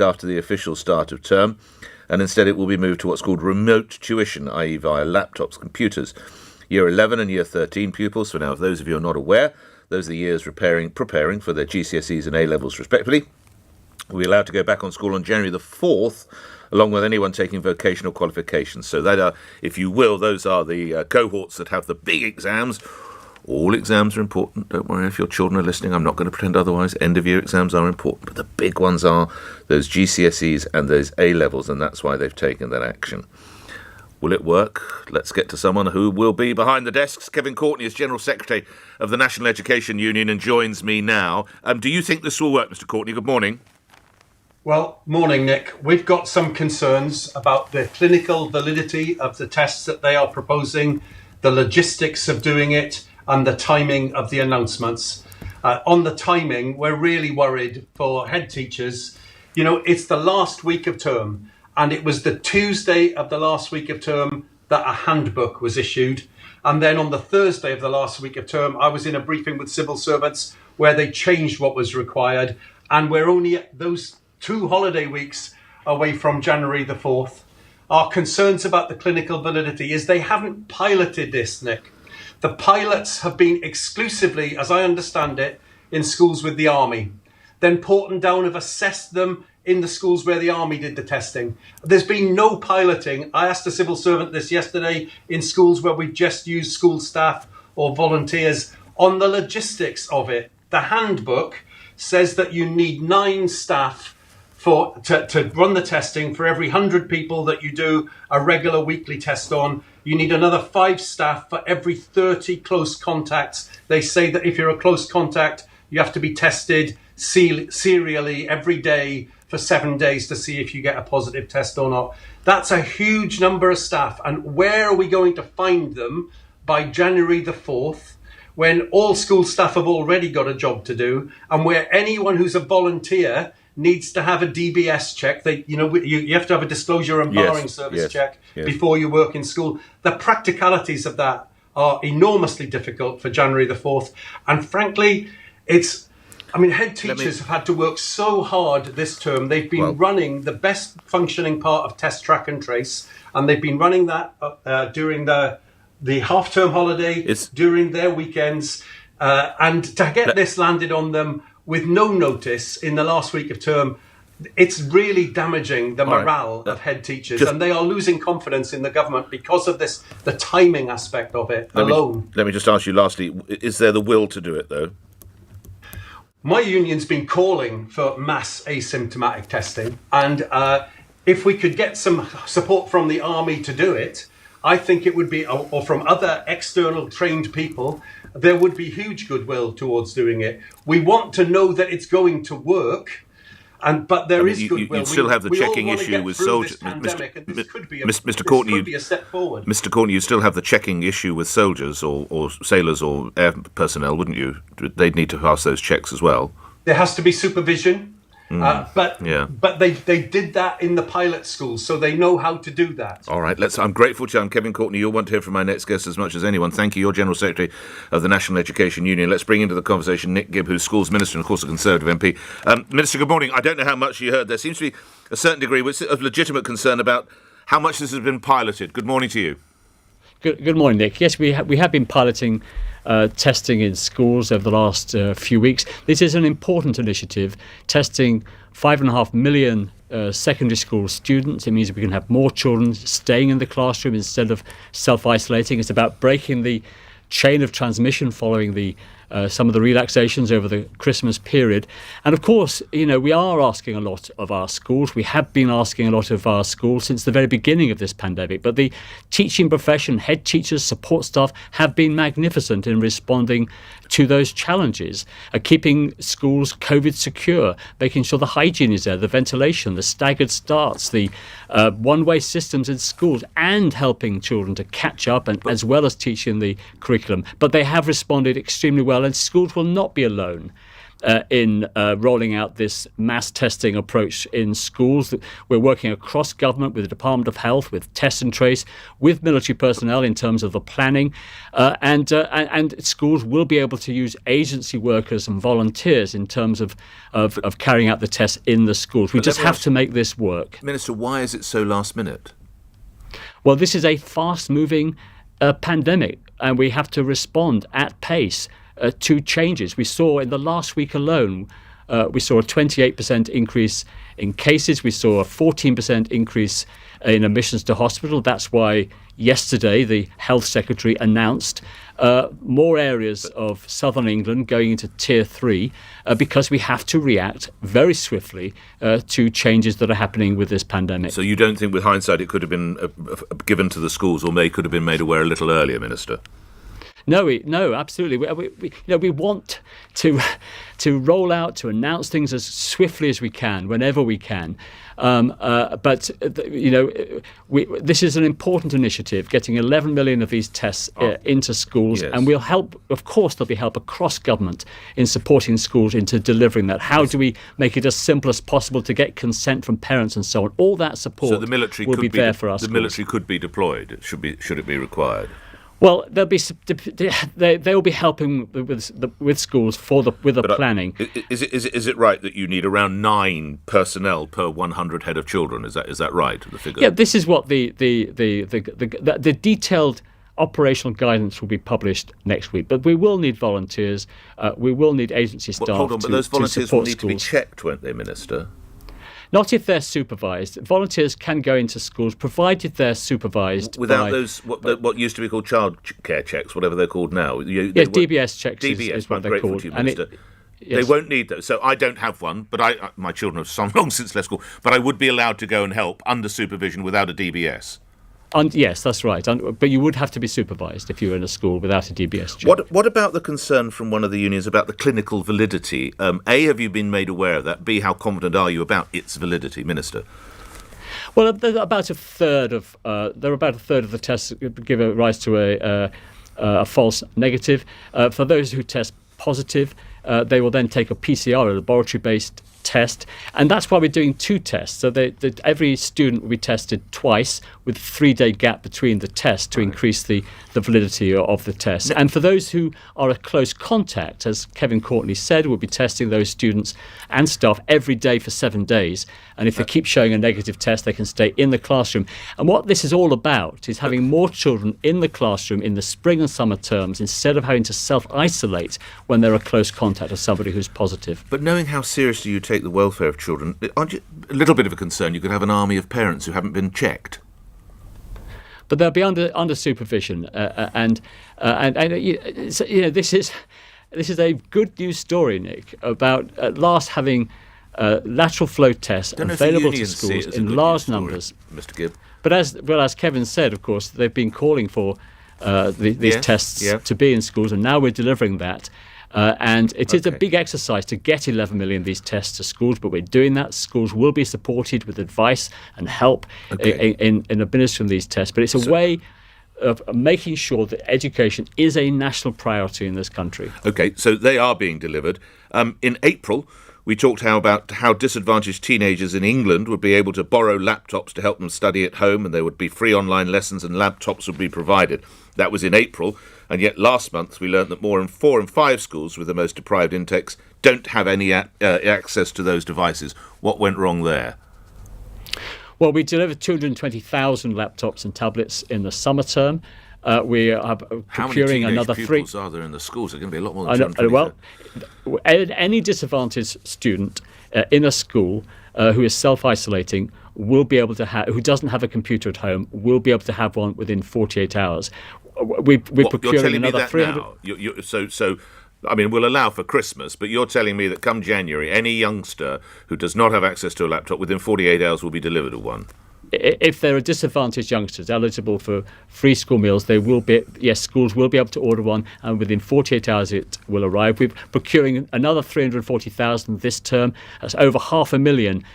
after the official start of term, and instead it will be moved to what's called remote tuition, i.e. via laptops, computers. Year 11 and Year 13 pupils, for now, if those of you are not aware, those are the years preparing for their GCSEs and A-levels respectively, will be allowed to go back on school on January the 4th, along with anyone taking vocational qualifications. So that are, if you will, those are the cohorts that have the big exams. All exams are important. Don't worry if your children are listening. I'm not going to pretend otherwise. End-of-year exams are important. But the big ones are those GCSEs and those A-levels, and that's why they've taken that action. Will it work? Let's get to someone who will be behind the desks. Kevin Courtney is General Secretary of the National Education Union and joins me now. Do you think this will work, Mr. Courtney? Good morning. Well, morning, Nick. We've got some concerns about the clinical validity of the tests that they are proposing, the logistics of doing it, and the timing of the announcements. On the timing, we're really worried for head teachers. You know, it's the last week of term, and it was the Tuesday of the last week of term that a handbook was issued. And then on the Thursday of the last week of term, I was in a briefing with civil servants where they changed what was required. And we're only those 2 holiday weeks away from January the 4th. Our concerns about the clinical validity is they haven't piloted this, Nick. The pilots have been exclusively, as I understand it, in schools with the Army. Then Porton Down have assessed them in the schools where the Army did the testing. There's been no piloting. I asked a civil servant this yesterday in schools where we've just used school staff or volunteers on the logistics of it. The handbook says that you need 9 staff to run the testing for every 100 people that you do a regular weekly test on. You need another 5 staff for every 30 close contacts. They say that if you're a close contact, you have to be tested serially every day for 7 days to see if you get a positive test or not. That's a huge number of staff. And where are we going to find them by January the 4th, when all school staff have already got a job to do, and where anyone who's a volunteer needs to have a DBS check. You have to have a disclosure and barring service check before you work in school. The practicalities of that are enormously difficult for January the 4th. And frankly, head teachers have had to work so hard this term. They've been running the best functioning part of Test Track and Trace, and they've been running that during the half-term holiday, during their weekends. And to get this landed on them with no notice in the last week of term, it's really damaging the morale of head teachers, and they are losing confidence in the government because of this, the timing aspect of it alone. Let me just ask you lastly, is there the will to do it, though? My union's been calling for mass asymptomatic testing, and if we could get some support from the Army to do it, I think it would be, or from other external trained people, there would be huge goodwill towards doing it. We want to know that it's going to work, but there is goodwill. You still have the checking issue with soldiers. Mr. Courtney, could be a step forward. Mr. Courtney, you still have the checking issue with soldiers or sailors or air personnel, wouldn't you? They'd need to pass those checks as well. There has to be supervision. But they did that in the pilot schools, so they know how to do that. All right, I'm grateful to you. I'm Kevin Courtney. You'll want to hear from my next guest as much as anyone. Thank you. You're General Secretary of the National Education Union. Let's bring into the conversation Nick Gibb, who's Schools Minister and, of course, a Conservative MP. Minister, good morning. I don't know how much you heard. There seems to be a certain degree of legitimate concern about how much this has been piloted. Good morning to you. Good morning, Nick. Yes, we have been piloting testing in schools over the last few weeks. This is an important initiative, testing 5.5 million secondary school students. It means we can have more children staying in the classroom instead of self-isolating. It's about breaking the chain of transmission following some of the relaxations over the Christmas period. And of course, we are asking a lot of our schools. We have been asking a lot of our schools since the very beginning of this pandemic. But the teaching profession, head teachers, support staff have been magnificent in responding to those challenges, keeping schools COVID secure, making sure the hygiene is there, the ventilation, the staggered starts, the one-way systems in schools, and helping children to catch up, and as well as teaching the curriculum. But they have responded extremely well, and schools will not be alone in rolling out this mass testing approach in schools. We're working across government with the Department of Health, with Test and Trace, with military personnel in terms of the planning, and schools will be able to use agency workers and volunteers in terms of carrying out the tests in the schools. We just have to make this work. Minister, why is it so last minute? Well, this is a fast-moving pandemic, and we have to respond at pace to changes. We saw in the last week alone, we saw a 28% increase in cases. We saw a 14% increase in admissions to hospital. That's why yesterday the Health Secretary announced more areas of southern England going into Tier 3 because we have to react very swiftly to changes that are happening with this pandemic. So you don't think with hindsight it could have been given to the schools, or could have been made aware a little earlier, Minister? No, absolutely. We want to roll out, to announce things as swiftly as we can, whenever we can. But this is an important initiative, getting 11 million of these tests into schools, yes. And we'll help. Of course, there'll be help across government in supporting schools into delivering that. How do we make it as simple as possible to get consent from parents and so on? All that support so the military will could be there for us. The military could be deployed. Should it be required? Well, they'll be helping with schools with the planning. Is it right that you need around 9 personnel per 100 head of children? Is that right? The figure. Yeah, this is what the detailed operational guidance will be published next week. But we will need volunteers. We will need agency staff. Hold on, but those volunteers will need to be checked, won't they, Minister? Not if they're supervised. Volunteers can go into schools, provided they're supervised. Without those, what used to be called child care checks, whatever they're called now. DBS checks is what they're called. You, Minister. They won't need those. So I don't have one, but my children have long since left school. But I would be allowed to go and help under supervision without a DBS. Yes, that's right. But you would have to be supervised if you were in a school without a DBS check. What about the concern from one of the unions about the clinical validity? A, have you been made aware of that? B, how confident are you about its validity, Minister? Well, about a third of the tests give rise to a false negative. For those who test positive, they will then take a PCR, a laboratory-based test, and that's why we're doing 2 tests. So every student will be tested twice with a 3-day gap between the tests to increase the validity of the test. And for those who are a close contact, as Kevin Courtney said, we'll be testing those students and staff every day for 7 days. And if they keep showing a negative test, they can stay in the classroom. And what this is all about is having more children in the classroom in the spring and summer terms instead of having to self-isolate when they're a close contact of somebody who's positive. But knowing how seriously you take the welfare of children, aren't you a little bit of a concern you could have an army of parents who haven't been checked? But they'll be under supervision, and this is a good news story, Nick, about at last having lateral flow tests available to schools in large numbers, Mr. Gibb. But as Kevin said, of course, they've been calling for these tests to be in schools, and now we're delivering that. And it is a big exercise to get 11 million of these tests to schools, but we're doing that. Schools will be supported with advice and help in administering these tests. But it's a way of making sure that education is a national priority in this country. OK, so they are being delivered. In April, we talked about how disadvantaged teenagers in England would be able to borrow laptops to help them study at home, and there would be free online lessons and laptops would be provided. That was in April. And yet last month we learned that more than 4 in 5 schools with the most deprived intakes don't have any access to those devices. What went wrong there? Well, we delivered 220,000 laptops and tablets in the summer term. We are procuring another 3. How many pupils are there in the schools? There are going to be a lot more than 220,000. Well, any disadvantaged student in a school who is self-isolating will be able to who doesn't have a computer at home, will be able to have one within 48 hours. We're procuring another 300. So, I mean, we'll allow for Christmas, but you're telling me that come January, any youngster who does not have access to a laptop within 48 hours will be delivered with one? If there are disadvantaged youngsters eligible for free school meals, schools will be able to order one, and within 48 hours it will arrive. We're procuring another 340,000 this term. That's over 500,000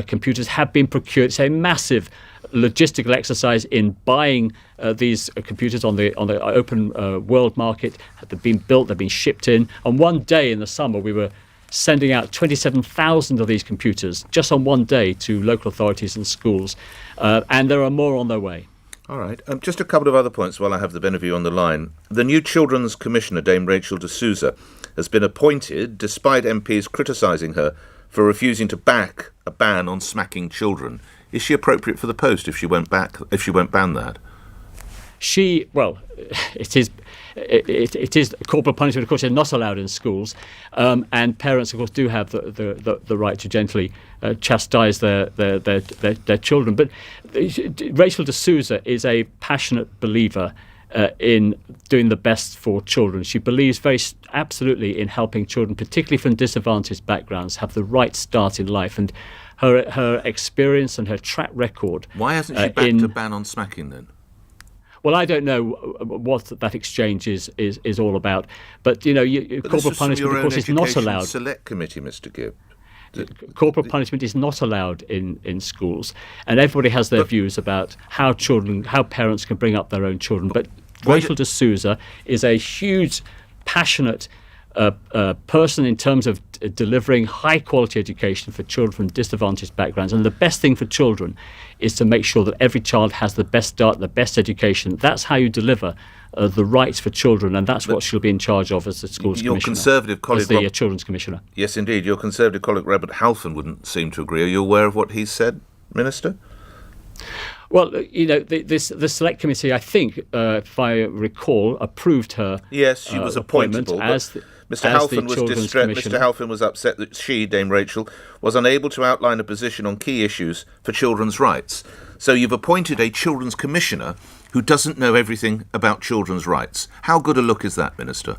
computers have been procured. It's a massive logistical exercise in buying these computers on the open world market. They've been built, they've been shipped in. On one day in the summer, we were sending out 27,000 of these computers just on one day to local authorities and schools, and there are more on their way. All right. Just a couple of other points while I have the benefit on the line. The new Children's Commissioner, Dame Rachel de Souza, has been appointed despite MPs criticising her for refusing to back a ban on smacking children. Is she appropriate for the post if she won't ban that? It is corporal punishment. Of course, is not allowed in schools, and parents, of course, do have the right to gently chastise their children. But Rachel de Souza is a passionate believer in doing the best for children. She believes absolutely in helping children, particularly from disadvantaged backgrounds, have the right start in life. And her experience and her track record. Why hasn't she backed a ban on smacking then? Well, I don't know what that exchange is all about, but corporal punishment, of course, is not allowed. Select Committee, Mr. Gibb. Corporal punishment is not allowed in schools, and everybody has their views about how parents can bring up their own children. But Rachel de Souza is a huge, passionate person in terms of delivering high quality education for children from disadvantaged backgrounds. And the best thing for children is to make sure that every child has the best start, the best education. That's how you deliver the rights for children, and that's what she'll be in charge of as the schools your commissioner. Conservative colleague, as the children's commissioner. Yes, indeed. Your Conservative colleague Robert Halfon wouldn't seem to agree. Are you aware of what he said, Minister? Well, the Select Committee, I think, if I recall, approved her. Yes, she was appointable. Mr. Halfon was distressed. Mr. Halfon was upset that she, Dame Rachel, was unable to outline a position on key issues for children's rights. So you've appointed a children's commissioner who doesn't know everything about children's rights. How good a look is that, Minister?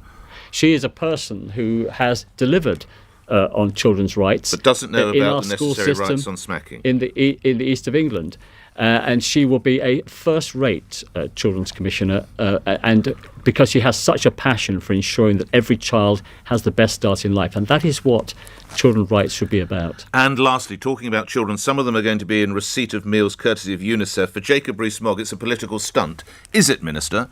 She is a person who has delivered on children's rights, but doesn't know about the necessary rights on smacking in the east of England. And she will be a first-rate children's commissioner, and because she has such a passion for ensuring that every child has the best start in life, and that is what children's rights should be about. And lastly, talking about children, some of them are going to be in receipt of meals courtesy of UNICEF. For Jacob Rees-Mogg, it's a political stunt. Is it, Minister?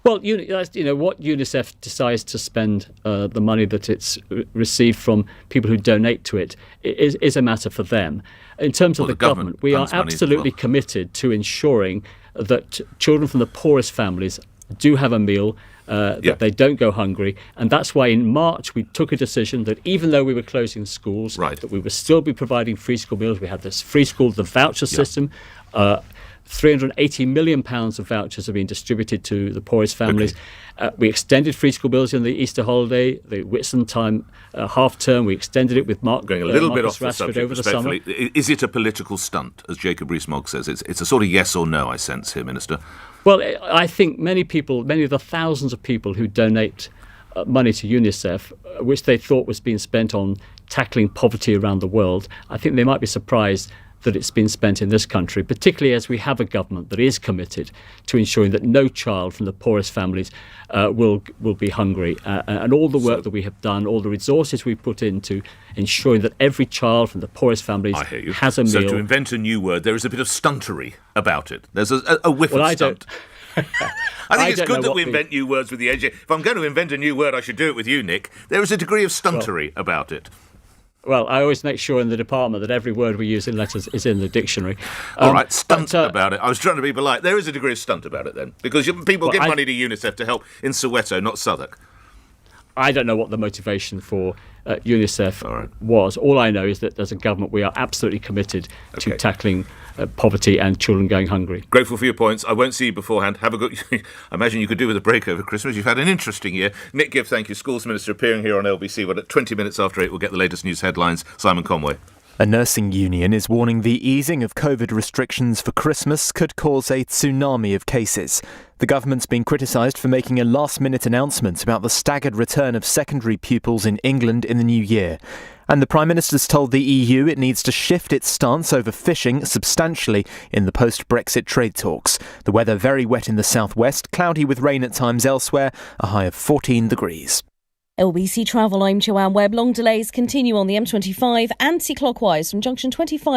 Well, what UNICEF decides to spend the money that it's received from people who donate to it is a matter for them. In terms of the government, we are absolutely committed to ensuring that children from the poorest families do have a meal, that they don't go hungry. And that's why in March we took a decision that even though we were closing schools, that we would still be providing free school meals. We had this free school, the voucher system. £380 million of vouchers have been distributed to the poorest families. We extended free school meals in the Easter holiday, the Whitsuntime half term. We extended it with going a little bit off the Rashford subject, over the summer. Is it a political stunt, as Jacob Rees-Mogg says? It's a sort of yes or no, I sense here, Minister. Well, I think many of the thousands of people who donate money to UNICEF, which they thought was being spent on tackling poverty around the world, I think they might be surprised that it's been spent in this country, particularly as we have a government that is committed to ensuring that no child from the poorest families will be hungry. And all the work that we have done, all the resources we put into ensuring that every child from the poorest families has a meal. So to invent a new word, there is a bit of stuntery about it. There's a whiff of stunt. I think it's good that we invent new words with the AJ. If I'm going to invent a new word, I should do it with you, Nick. There is a degree of stuntery about it. Well, I always make sure in the department that every word we use in letters is in the dictionary. All right, stunt about it. I was trying to be polite. There is a degree of stunt about it then, because people give money to UNICEF to help in Soweto, not Southwark. I don't know what the motivation for UNICEF was. All I know is that as a government we are absolutely committed to tackling poverty and children going hungry. Grateful for your points. I won't see you beforehand. Have a good... I imagine you could do with a break over Christmas. You've had an interesting year. Nick Gibb, thank you. Schools Minister appearing here on LBC. Well, at 20 minutes after 8, we'll get the latest news headlines. Simon Conway. A nursing union is warning the easing of COVID restrictions for Christmas could cause a tsunami of cases. The government's been criticised for making a last-minute announcement about the staggered return of secondary pupils in England in the new year. And the Prime Minister's told the EU it needs to shift its stance over fishing substantially in the post-Brexit trade talks. The weather very wet in the southwest, cloudy with rain at times elsewhere, a high of 14 degrees. LBC Travel, I'm Joanne Webb. Long delays continue on the M25 anti-clockwise from junction 25.